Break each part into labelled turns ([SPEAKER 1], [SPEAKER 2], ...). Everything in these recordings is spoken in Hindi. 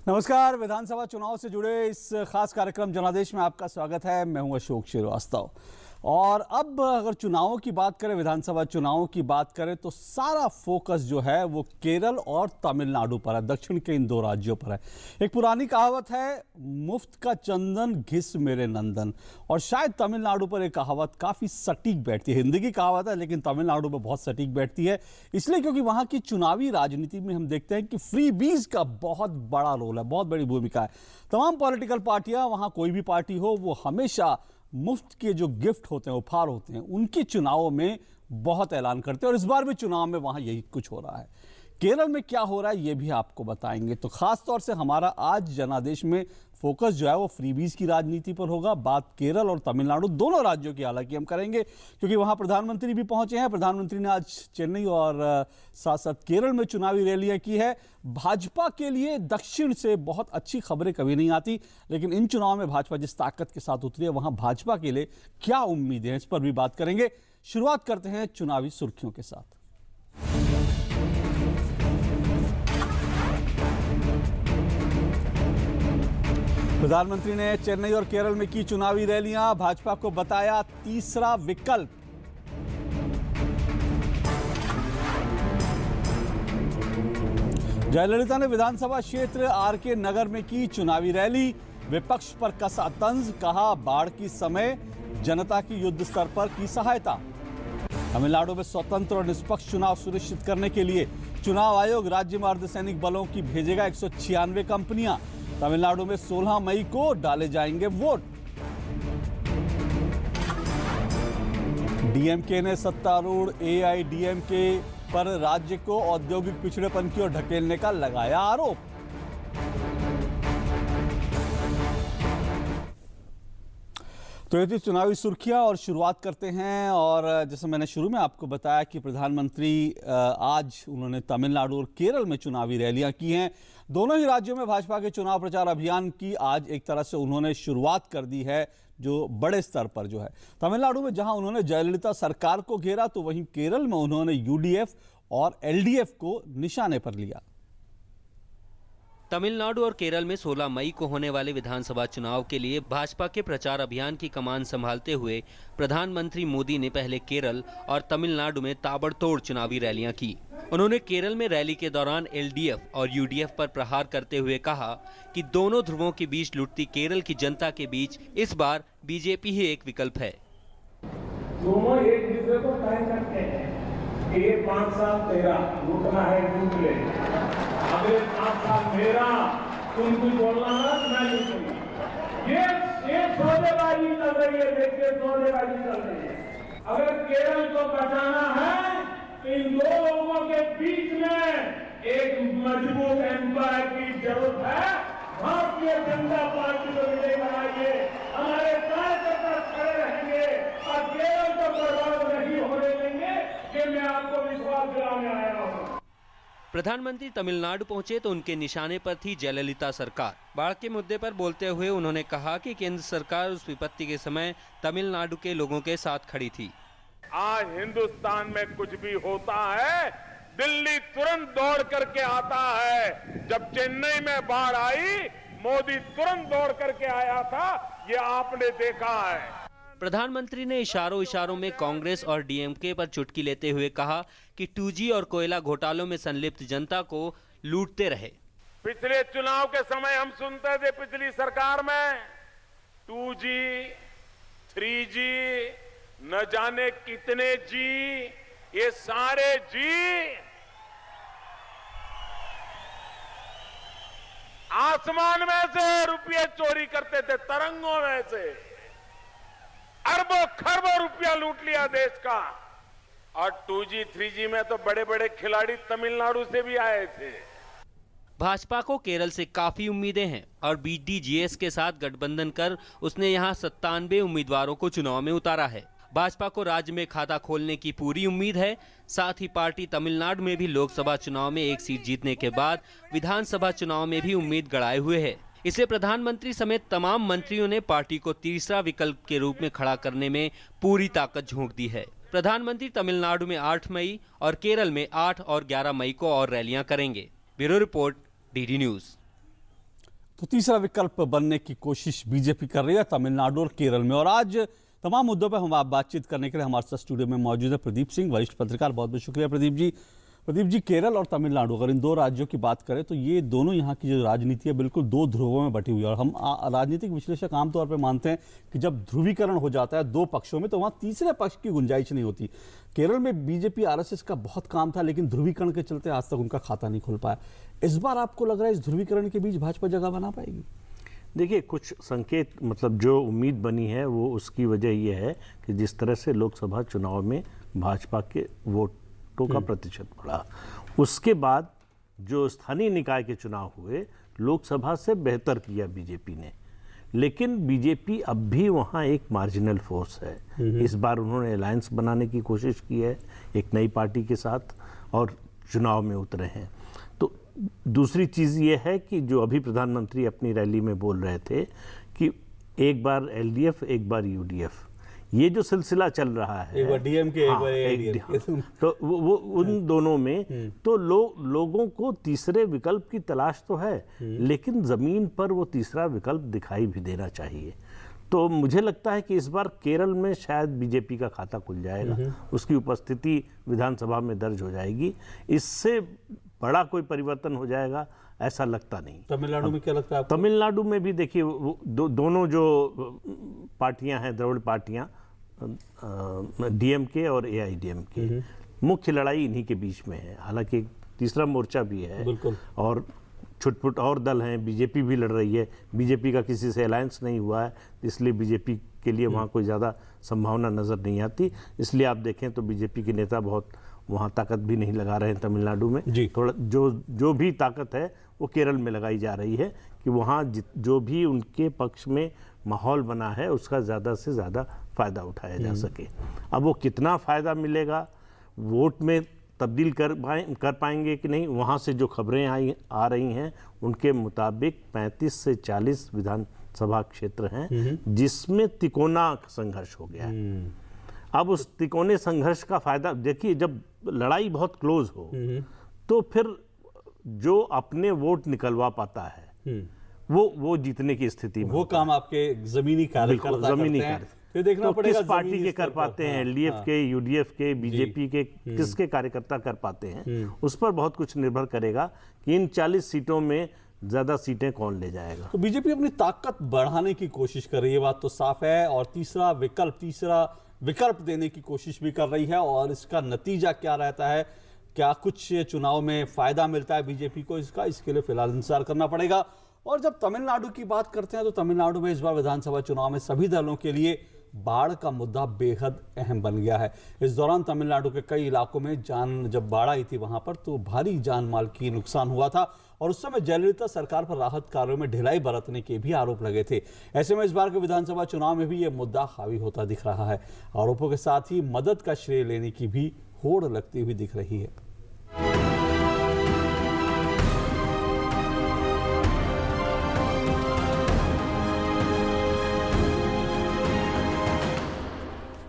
[SPEAKER 1] नमस्कार। विधानसभा चुनाव से जुड़े इस खास कार्यक्रम जनादेश में आपका स्वागत है। मैं हूं अशोक श्रीवास्तव। और अब अगर चुनावों की बात करें, विधानसभा चुनावों की बात करें, तो सारा फोकस जो है वो केरल और तमिलनाडु पर है, दक्षिण के इन दो राज्यों पर है। एक पुरानी कहावत है, मुफ्त का चंदन घिस मेरे नंदन, और शायद तमिलनाडु पर एक कहावत काफ़ी सटीक बैठती है। हिंदी की कहावत है लेकिन तमिलनाडु पर बहुत सटीक बैठती है, इसलिए क्योंकि वहाँ की चुनावी राजनीति में हम देखते हैं कि फ्री बीज का बहुत बड़ा रोल है, बहुत बड़ी भूमिका है। तमाम पॉलिटिकल पार्टियाँ, वहाँ कोई भी पार्टी हो, वो हमेशा मुफ्त के जो गिफ्ट होते हैं, उपहार होते हैं, उनके चुनावों में बहुत ऐलान करते हैं। और इस बार भी चुनाव में वहां यही कुछ हो रहा है। केरल में क्या हो रहा है ये भी आपको बताएंगे। तो खास तौर से हमारा आज जनादेश में फोकस जो है वो फ्रीबीज की राजनीति पर होगा। बात केरल और तमिलनाडु दोनों राज्यों की हालांकि हम करेंगे, क्योंकि वहां प्रधानमंत्री भी पहुंचे हैं। प्रधानमंत्री ने आज चेन्नई और साथ साथ केरल में चुनावी रैलियां की है। भाजपा के लिए दक्षिण से बहुत अच्छी खबरें कभी नहीं आती, लेकिन इन चुनाव में भाजपा जिस ताकत के साथ उतरी है, वहां भाजपा के लिए क्या उम्मीदें हैं, इस पर भी बात करेंगे। शुरुआत करते हैं चुनावी सुर्खियों के साथ। प्रधानमंत्री ने चेन्नई और केरल में की चुनावी रैलियां, भाजपा को बताया तीसरा विकल्प। जयललिता ने विधानसभा क्षेत्र आरके नगर में की चुनावी रैली, विपक्ष पर कसा तंज, कहा बाढ़ की समय जनता की युद्ध स्तर पर की सहायता। तमिलनाडु में स्वतंत्र और निष्पक्ष चुनाव सुनिश्चित करने के लिए चुनाव आयोग राज्य में अर्धसैनिक बलों की भेजेगा 196 कंपनियां। तमिलनाडु में 16 मई को डाले जाएंगे वोट। डीएमके ने सत्तारूढ़ एआईडीएमके पर राज्य को औद्योगिक पिछड़ेपन की ओर ढकेलने का लगाया आरोप। तो ये थी चुनावी सुर्खियां और शुरुआत करते हैं। और जैसे मैंने शुरू में आपको बताया कि प्रधानमंत्री आज उन्होंने तमिलनाडु और केरल में चुनावी रैलियां की हैं। दोनों ही राज्यों में भाजपा के चुनाव प्रचार अभियान की आज एक तरह से उन्होंने शुरुआत कर दी है, जो बड़े स्तर पर जो है। तमिलनाडु में जहां उन्होंने जयललिता सरकार को घेरा, तो वहीं केरल में उन्होंने यूडीएफ और एलडीएफ को निशाने पर लिया।
[SPEAKER 2] तमिलनाडु और केरल में 16 मई को होने वाले विधानसभा चुनाव के लिए भाजपा के प्रचार अभियान की कमान संभालते हुए प्रधानमंत्री मोदी ने पहले केरल और तमिलनाडु में ताबड़तोड़ चुनावी रैलियां की। उन्होंने केरल में रैली के दौरान एलडीएफ और यूडीएफ पर प्रहार करते हुए कहा कि दोनों ध्रुवों के बीच लुटती केरल की जनता के बीच इस बार बीजेपी ही एक विकल्प है।
[SPEAKER 3] दोनों एक दूसरे को तय करते हैं कि ये 5 साल तेरा लूटना है, लूट ले, अगले 5 साल मेरा, तुम कुछ बोलना ना मैं लूटूंगा। ये सौदेबाजी चल रही है, देखिए सौदेबाजी चल रही है। अगर केरल को बचाना है, इन दो लोगों के बीच में एक मजबूत एम्पायर की जरूरत है। भारतीय जनता पार्टी को विजयी बनाइए, हमारे कार्यकर्ता खड़े रहेंगे और केरल को बर्बाद नहीं होने देंगे, ये मैं आपको विश्वास दिलाने आया हूँ।
[SPEAKER 2] प्रधानमंत्री तमिलनाडु पहुंचे तो उनके निशाने पर थी जयललिता सरकार। बाढ़ के मुद्दे पर बोलते हुए उन्होंने कहा कि केंद्र सरकार उस विपत्ति के समय तमिलनाडु के लोगों के साथ खड़ी थी।
[SPEAKER 3] आज हिंदुस्तान में कुछ भी होता है, दिल्ली तुरंत दौड़ करके आता है। जब चेन्नई में बाढ़ आई, मोदी तुरंत दौड़ करके आया था, ये आपने देखा है।
[SPEAKER 2] प्रधानमंत्री ने इशारों में कांग्रेस और डीएमके पर चुटकी लेते हुए कहा कि 2G और कोयला घोटालों में संलिप्त जनता को लूटते रहे।
[SPEAKER 3] पिछले चुनाव के समय हम सुनते थे पिछली सरकार में 2G, 3G, न जाने कितने जी, ये सारे जी आसमान में से रुपये चोरी करते थे, तरंगों में से अरबों खरबों रुपया लूट लिया देश का। और 2G, 3G में तो बड़े बड़े खिलाड़ी तमिलनाडु से भी आए थे।
[SPEAKER 2] भाजपा को केरल से काफी उम्मीदें हैं और बीडीजीएस के साथ गठबंधन कर उसने यहां 97 उम्मीदवारों को चुनाव में उतारा है। भाजपा को राज्य में खाता खोलने की पूरी उम्मीद है। साथ ही पार्टी तमिलनाडु में भी लोकसभा चुनाव में एक सीट जीतने के बाद विधानसभा चुनाव में भी उम्मीद गड़ाए हुए है। इसलिए प्रधानमंत्री समेत तमाम मंत्रियों ने पार्टी को तीसरा विकल्प के रूप में खड़ा करने में पूरी ताकत झोंक दी है। प्रधानमंत्री तमिलनाडु में 8 मई और केरल में 8 और 11 मई को और रैलियां करेंगे। Bureau report, DD news.
[SPEAKER 1] तो तीसरा विकल्प बनने की कोशिश बीजेपी कर रही है तमिलनाडु और केरल में। और आज तमाम मुद्दों पर हम आप बातचीत करने के लिए हमारे साथ स्टूडियो में मौजूद है प्रदीप सिंह, वरिष्ठ पत्रकार। बहुत बहुत शुक्रिया प्रदीप जी। प्रदीप जी, केरल और तमिलनाडु, अगर इन दो राज्यों की बात करें तो ये दोनों यहाँ की जो राजनीति है बिल्कुल दो ध्रुवों में बटी हुई है। और हम राजनीतिक विश्लेषक आमतौर पर मानते हैं कि जब ध्रुवीकरण हो जाता है दो पक्षों में तो वहाँ तीसरे पक्ष की गुंजाइश नहीं होती। केरल में बीजेपी आरएसएस का बहुत काम था, लेकिन ध्रुवीकरण के चलते आज तक उनका खाता नहीं खुल पाया। इस बार आपको लग रहा है इस ध्रुवीकरण के बीच भाजपा जगह बना पाएगी?
[SPEAKER 4] देखिए, कुछ संकेत, मतलब जो उम्मीद बनी है वो उसकी वजह ये है कि जिस तरह से लोकसभा चुनाव में भाजपा के वोटों का प्रतिशत बढ़ा, उसके बाद जो स्थानीय निकाय के चुनाव हुए लोकसभा से बेहतर किया बीजेपी ने। लेकिन बीजेपी अब भी वहाँ एक मार्जिनल फोर्स है। इस बार उन्होंने अलायंस बनाने की कोशिश की है एक नई पार्टी के साथ और चुनाव में उतरे हैं। तो दूसरी चीज़ ये है कि जो अभी प्रधानमंत्री अपनी रैली में बोल रहे थे कि एक बार एलडीएफ एक बार यूडीएफ, ये जो सिलसिला चल रहा है,
[SPEAKER 1] एक बार डीएमके एक बार एआईडीएमके,
[SPEAKER 4] तो वो उन दोनों में तो लोगों को तीसरे विकल्प की तलाश तो है, लेकिन जमीन पर वो तीसरा विकल्प दिखाई भी देना चाहिए। तो मुझे लगता है कि इस बार केरल में शायद बीजेपी का खाता खुल जाएगा, उसकी उपस्थिति विधानसभा में दर्ज हो जाएगी। इससे बड़ा कोई परिवर्तन हो जाएगा ऐसा लगता नहीं।
[SPEAKER 1] तमिलनाडु में क्या लगता है आपको?
[SPEAKER 4] तमिलनाडु में भी देखिए दोनों जो पार्टियां हैं, द्रविड़ पार्टियां, डीएमके और एआईडीएमके, मुख्य लड़ाई इन्हीं के बीच में है। हालांकि तीसरा मोर्चा भी है और छुटपुट और दल हैं, बीजेपी भी लड़ रही है। बीजेपी का किसी से अलायंस नहीं हुआ है, इसलिए बीजेपी के लिए वहाँ कोई ज़्यादा संभावना नज़र नहीं आती। इसलिए आप देखें तो बीजेपी के नेता बहुत वहाँ ताकत भी नहीं लगा रहे हैं तमिलनाडु में। थोड़ा जो भी ताकत है वो केरल में लगाई जा रही है कि वहाँ जो भी उनके पक्ष में माहौल बना है उसका ज़्यादा से ज़्यादा फ़ायदा उठाया जा सके। अब वो कितना फ़ायदा मिलेगा, वोट में तब्दील कर पाएंगे कि नहीं, वहाँ से जो खबरें आ रही हैं उनके मुताबिक 35 से 40 विधानसभा क्षेत्र हैं जिसमें तिकोना संघर्ष हो गया है। अब उस तिकोने संघर्ष का फायदा देखिए, जब लड़ाई बहुत क्लोज हो तो फिर जो अपने वोट निकलवा पाता है वो जीतने की स्थिति में,
[SPEAKER 1] वो काम आपके जमीनी कार्यकर्ता करते हैं। फिर देखना पड़ेगा
[SPEAKER 4] किस पार्टी के कर पाते हैं, एलडीएफ के, यूडीएफ के, बीजेपी के, किसके कार्यकर्ता कर पाते हैं, उस पर बहुत कुछ निर्भर करेगा कि इन 40 सीटों में ज्यादा सीटें कौन ले जाएगा।
[SPEAKER 1] तो बीजेपी अपनी ताकत बढ़ाने की कोशिश कर रही है, बात तो साफ है, और तीसरा विकल्प देने की कोशिश भी कर रही है। और इसका नतीजा क्या रहता है, क्या कुछ चुनाव में फायदा मिलता है बीजेपी को, इसके लिए फिलहाल इंतजार करना पड़ेगा। और जब तमिलनाडु की बात करते हैं तो तमिलनाडु में इस बार विधानसभा चुनाव में सभी दलों के लिए बाढ़ का मुद्दा बेहद अहम बन गया है। इस दौरान तमिलनाडु के कई इलाकों में जब बाढ़ आई थी वहां पर तो भारी जान माल की नुकसान हुआ था और उस समय जयललिता सरकार पर राहत कार्यों में ढिलाई बरतने के भी आरोप लगे थे। ऐसे में इस बार के विधानसभा चुनाव में भी यह मुद्दा हावी होता दिख रहा है। आरोपों के साथ ही मदद का श्रेय लेने की भी होड़ लगती हुई दिख रही है।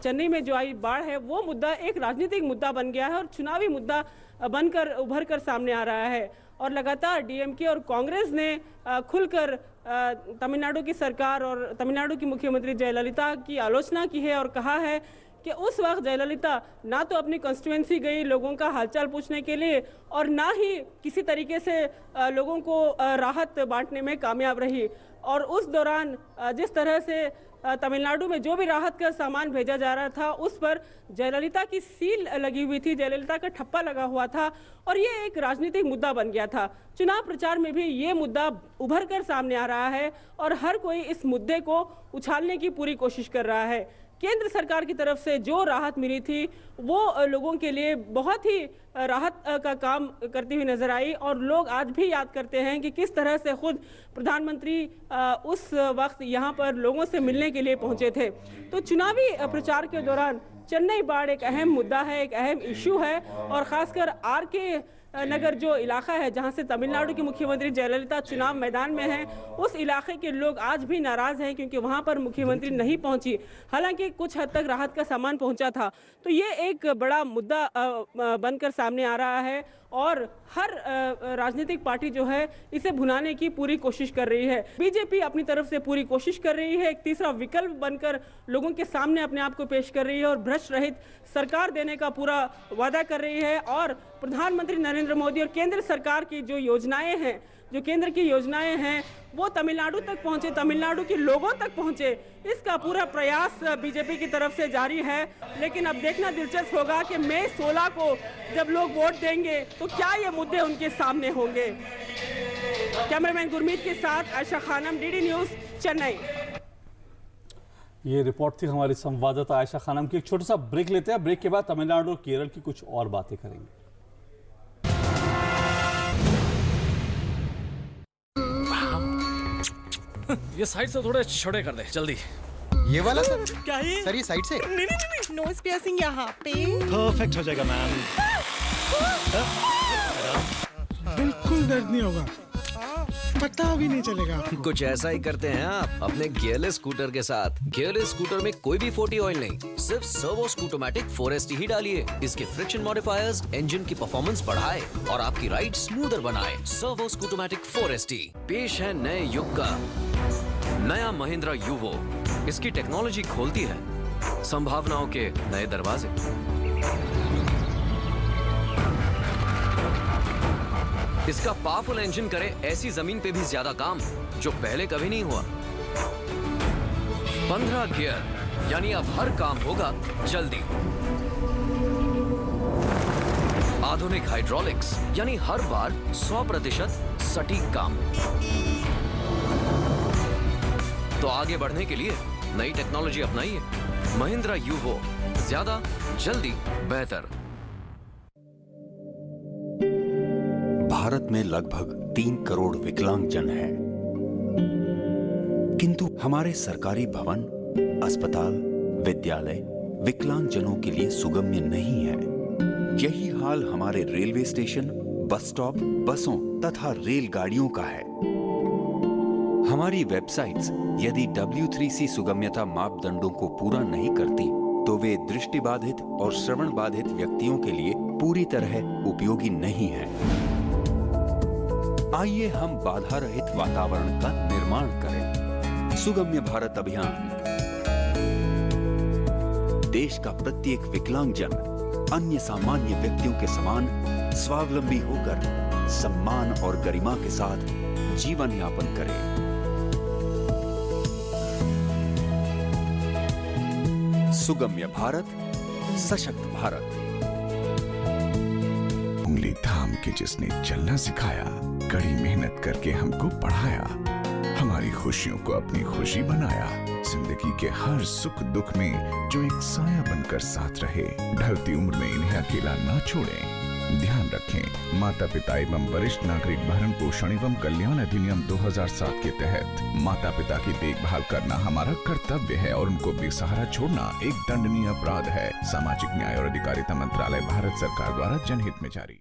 [SPEAKER 5] चेन्नई में जो आई बाढ़ है वो मुद्दा एक राजनीतिक मुद्दा बन गया है और चुनावी मुद्दा बनकर उभर कर सामने आ रहा है। और लगातार डीएमके और कांग्रेस ने खुलकर तमिलनाडु की सरकार और तमिलनाडु की मुख्यमंत्री जयललिता की आलोचना की है और कहा है कि उस वक्त जयललिता ना तो अपनी कॉन्स्टिट्यूएंसी गई लोगों का हालचाल पूछने के लिए और ना ही किसी तरीके से लोगों को राहत बांटने में कामयाब रही। और उस दौरान जिस तरह से तमिलनाडु में जो भी राहत का सामान भेजा जा रहा था उस पर जयललिता की सील लगी हुई थी, जयललिता का ठप्पा लगा हुआ था और ये एक राजनीतिक मुद्दा बन गया था। चुनाव प्रचार में भी ये मुद्दा उभर कर सामने आ रहा है और हर कोई इस मुद्दे को उछालने की पूरी कोशिश कर रहा है। केंद्र सरकार की तरफ से जो राहत मिली थी वो लोगों के लिए बहुत ही राहत का काम करती हुई नजर आई और लोग आज भी याद करते हैं कि किस तरह से खुद प्रधानमंत्री उस वक्त यहाँ पर लोगों से मिलने के लिए पहुंचे थे। तो चुनावी प्रचार के दौरान चेन्नई बाढ़ एक अहम मुद्दा है, एक अहम इश्यू है और खासकर आरके नगर जो इलाका है जहां से तमिलनाडु की मुख्यमंत्री जयललिता चुनाव मैदान में हैं, उस इलाके के लोग आज भी नाराज हैं क्योंकि वहां पर मुख्यमंत्री नहीं पहुंची। हालांकि कुछ हद तक राहत का सामान पहुंचा था। तो ये एक बड़ा मुद्दा बनकर सामने आ रहा है और हर राजनीतिक पार्टी जो है इसे भुनाने की पूरी कोशिश कर रही है। बीजेपी अपनी तरफ से पूरी कोशिश कर रही है, एक तीसरा विकल्प बनकर लोगों के सामने अपने आप को पेश कर रही है और भ्रष्ट रहित सरकार देने का पूरा वादा कर रही है। और प्रधानमंत्री नरेंद्र मोदी और केंद्र सरकार की जो योजनाएं हैं, जो केंद्र की योजनाएं हैं वो तमिलनाडु तक पहुंचे, तमिलनाडु के लोगों तक पहुंचे, इसका पूरा प्रयास बीजेपी की तरफ से जारी है। लेकिन अब देखना दिलचस्प होगा कि मई 16 को जब लोग वोट देंगे तो क्या ये मुद्दे उनके सामने होंगे। कैमरामैन गुरमीत के साथ आयशा खानम, डीडी न्यूज, चेन्नई।
[SPEAKER 1] ये रिपोर्ट थी हमारी संवाददाता आयशा खानम की। एक छोटा सा ब्रेक लेते हैं, ब्रेक के बाद तमिलनाडु और केरल की कुछ और बातें करेंगे।
[SPEAKER 6] ये साइड से थोड़े छोटे कर दे जल्दी।
[SPEAKER 7] ये वाला सर?
[SPEAKER 6] क्या है
[SPEAKER 7] सर ये साइड से?
[SPEAKER 6] नहीं
[SPEAKER 8] नोज पियर्सिंग यहाँ पे
[SPEAKER 6] परफेक्ट हो जाएगा मैम।
[SPEAKER 9] बिल्कुल दर्द नहीं होगा, पता भी नहीं चलेगा।
[SPEAKER 10] कुछ ऐसा ही करते हैं आप अपने गियरलेस स्कूटर के साथ। गियरलेस स्कूटर में कोई भी 40 ऑयल नहीं, सिर्फ सर्वो स्कूटोमैटिक 4ST ही डालिए। इसके फ्रिक्शन मॉडिफायर्स इंजन की परफॉर्मेंस बढ़ाए और आपकी राइड स्मूदर बनाए। सर्वो स्कूटोमैटिक 4ST पेश है नए युग का नया महिंद्रा यूवो। इसकी टेक्नोलॉजी खोलती है संभावनाओं के नए दरवाजे। इसका पावरफुल इंजन करे ऐसी जमीन पे भी ज्यादा काम जो पहले कभी नहीं हुआ। 15 गियर यानी अब हर काम होगा जल्दी। आधुनिक हाइड्रोलिक्स यानी हर बार 100% सटीक काम। तो आगे बढ़ने के लिए नई टेक्नोलॉजी अपनाइए। महिंद्रा यूवो, ज्यादा जल्दी बेहतर।
[SPEAKER 11] भारत में लगभग 3 करोड़ विकलांगजन हैं, किंतु हमारे सरकारी भवन, अस्पताल, विद्यालय विकलांगजनों के लिए सुगम्य नहीं है। यही हाल हमारे रेलवे स्टेशन, बस स्टॉप, बसों तथा रेलगाड़ियों का है। हमारी वेबसाइट्स यदि W3C सुगम्यता मापदंडों को पूरा नहीं करती तो वे दृष्टिबाधित और श्रवण बाधित व्यक्तियों के लिए पूरी तरह उपयोगी नहीं है। आइए हम बाधा रहित वातावरण का निर्माण करें। सुगम्य भारत अभियान। देश का प्रत्येक विकलांगजन अन्य सामान्य व्यक्तियों के समान स्वावलंबी होकर सम्मान और गरिमा के साथ जीवन यापन करे। सुगम्य भारत, सशक्त भारत।
[SPEAKER 9] उंगली थाम के जिसने चलना सिखाया, कड़ी मेहनत करके हमको पढ़ाया, हमारी खुशियों को अपनी खुशी बनाया। जिंदगी के हर सुख दुख में जो एक साया बनकर साथ रहे, ढलती उम्र में इन्हें अकेला ना छोड़ें। ध्यान रखें, माता पिता एवं वरिष्ठ नागरिक भरण पोषण एवं कल्याण अधिनियम 2007 के तहत माता पिता की देखभाल करना हमारा कर्तव्य है और उनको बेसहारा छोड़ना एक दंडनीय अपराध है। सामाजिक न्याय और अधिकारिता मंत्रालय, भारत सरकार द्वारा जनहित में जारी।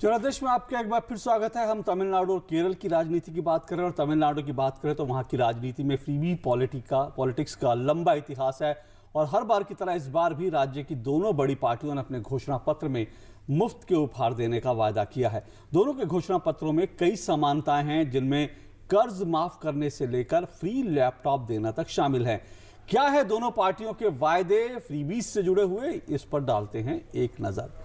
[SPEAKER 1] जनादेश में आपका एक बार फिर स्वागत है। हम तमिलनाडु और केरल की राजनीति की बात करें और तमिलनाडु की बात करें तो वहां की राजनीति में फ्रीबी पॉलिटिक्स का लंबा इतिहास है और हर बार की तरह इस बार भी राज्य की दोनों बड़ी पार्टियों ने अपने घोषणा पत्र में मुफ्त के उपहार देने का वायदा किया है। दोनों के घोषणा पत्रों में कई समानताएं हैं जिनमें कर्ज माफ करने से लेकर फ्री लैपटॉप देना तक शामिल है। क्या है दोनों पार्टियों के वायदे फ्रीबीज से जुड़े हुए, इस पर डालते हैं एक नजर।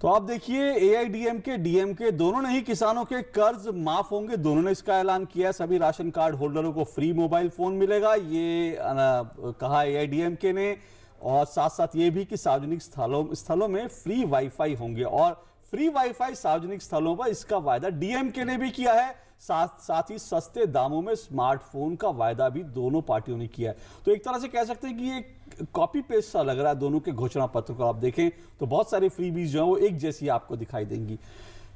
[SPEAKER 1] तो आप देखिए, AIADMK, DMK दोनों ने ही किसानों के कर्ज माफ होंगे। दोनों ने इसका ऐलान किया है। सभी राशन कार्ड होल्डरों को फ्री मोबाइल फोन मिलेगा, ये कहा AIADMK ने। और साथ साथ ये भी कि सार्वजनिक स्थलों में फ्री वाईफाई होंगे और फ्री वाईफाई सार्वजनिक स्थलों पर इसका वायदा DMK ने भी किया है। साथ ही सस्ते दामों में स्मार्टफोन का वायदा भी दोनों पार्टियों ने किया है। तो एक तरह से कह सकते हैं कि ये कॉपी पेस्ट सा लग रहा है। दोनों के घोषणा पत्र को आप देखें तो बहुत सारी फ्रीबीज जो है वो एक जैसी आपको दिखाई देंगी।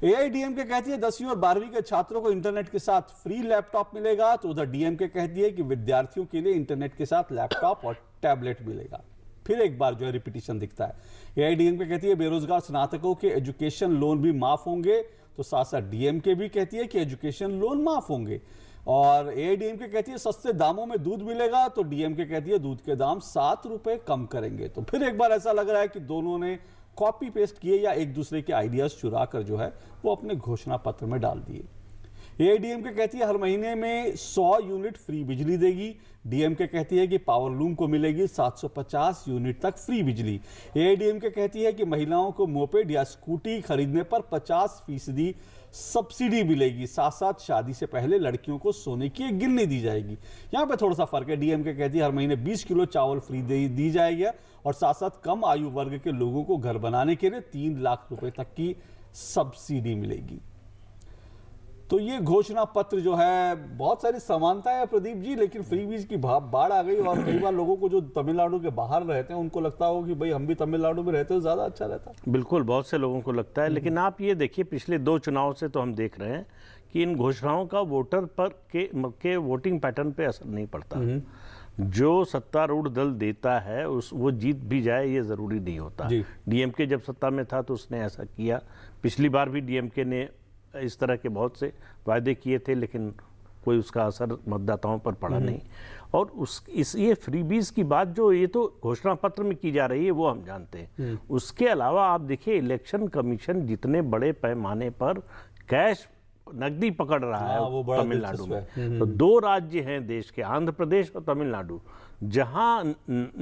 [SPEAKER 1] AIADMK कहती है 10वीं और 12वीं के छात्रों को इंटरनेट के साथ फ्री लैपटॉप मिलेगा, तो उधर DMK कहती है कि विद्यार्थियों के लिए इंटरनेट के साथ लैपटॉप और टैबलेट मिलेगा। फिर एक बार जो है रिपीटिशन दिखता है। एआईडीएमके कहती है बेरोजगार स्नातकों के एजुकेशन लोन भी माफ होंगे, तो साथ साथ डीएमके भी कहती है कि एजुकेशन लोन माफ होंगे। और एआईडीएमके कहती है सस्ते दामों में दूध मिलेगा, तो डीएमके कहती है दूध के दाम 7 रुपए कम करेंगे। तो फिर एक बार ऐसा लग रहा है कि दोनों ने कॉपी पेस्ट किए या एक दूसरे के आइडियाज चुरा कर जो है वो अपने घोषणा पत्र में डाल दिए। एआईडीएमके कहती है हर महीने में 100 यूनिट फ्री बिजली देगी। डीएमके कहती है कि पावर लूम को मिलेगी 750 यूनिट तक फ्री बिजली। एआईडीएमके कहती है कि महिलाओं को मोपेड या स्कूटी खरीदने पर 50% सब्सिडी मिलेगी। साथ साथ शादी से पहले लड़कियों को सोने की एक गिन्नी दी जाएगी। यहाँ पे थोड़ा सा फर्क है। डीएमके कहती है हर महीने 20 किलो चावल फ्री दी जाएगी और साथ साथ कम आयु वर्ग के लोगों को घर बनाने के लिए 3 लाख रुपए तक की सब्सिडी मिलेगी। तो ये घोषणा पत्र जो है बहुत सारी समानता है प्रदीप जी, लेकिन फ्रीबीज की बाढ़ आ गई और कई बार लोगों को जो तमिलनाडु के बाहर रहते हैं उनको लगता हो कि भाई हम भी तमिलनाडु में रहते हो ज्यादा अच्छा रहता है।
[SPEAKER 4] बिल्कुल, बहुत से लोगों को लगता है, लेकिन आप ये देखिए पिछले 2 चुनाव से तो हम देख रहे हैं कि इन घोषणाओं का वोटर पर के वोटिंग पैटर्न पे असर नहीं पड़ता। जो सत्तारूढ़ दल देता है वो जीत भी जाए ये जरूरी नहीं होता। डीएमके जब सत्ता में था तो उसने ऐसा किया। पिछली बार भी डीएमके ने इस तरह के बहुत से वायदे किए थे, लेकिन कोई उसका असर मतदाताओं पर पड़ा नहीं। और ये फ्रीबीज की बात जो ये तो घोषणा पत्र में की जा रही है वो हम जानते हैं। उसके अलावा आप देखिए इलेक्शन कमीशन जितने बड़े पैमाने पर कैश नकदी पकड़ रहा है तमिलनाडु में, तो 2 राज्य हैं देश के, आंध्र प्रदेश और तमिलनाडु, जहां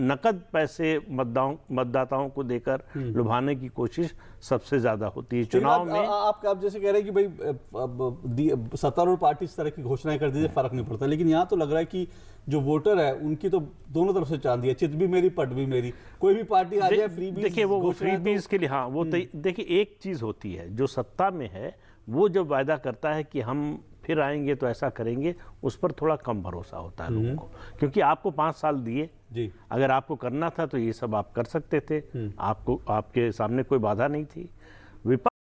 [SPEAKER 4] नकद पैसे मतदाताओं को देकर लुभाने की कोशिश सबसे ज्यादा होती है चुनाव में।
[SPEAKER 1] आप जैसे कह रहे हैं कि भाई सत्तारूढ़ पार्टी इस तरह की घोषणाएं कर दीजिए फर्क नहीं पड़ता, लेकिन यहाँ तो लग रहा है कि जो वोटर है उनकी तो दोनों तरफ से चांदी है, चित भी मेरी पट भी मेरी। कोई भी पार्टी आ जाए फ्रीबीज,
[SPEAKER 4] देखिए वो फ्रीबीज के लिए, हाँ वो देखिए एक चीज होती है जो सत्ता में है वो जब वायदा करता है कि हम फिर आएंगे तो ऐसा करेंगे, उस पर थोड़ा कम भरोसा होता है लोगों को, क्योंकि आपको 5 साल दिए जी, अगर आपको करना था तो ये सब आप कर सकते थे, आपको आपके सामने कोई बाधा नहीं थी। विपक्ष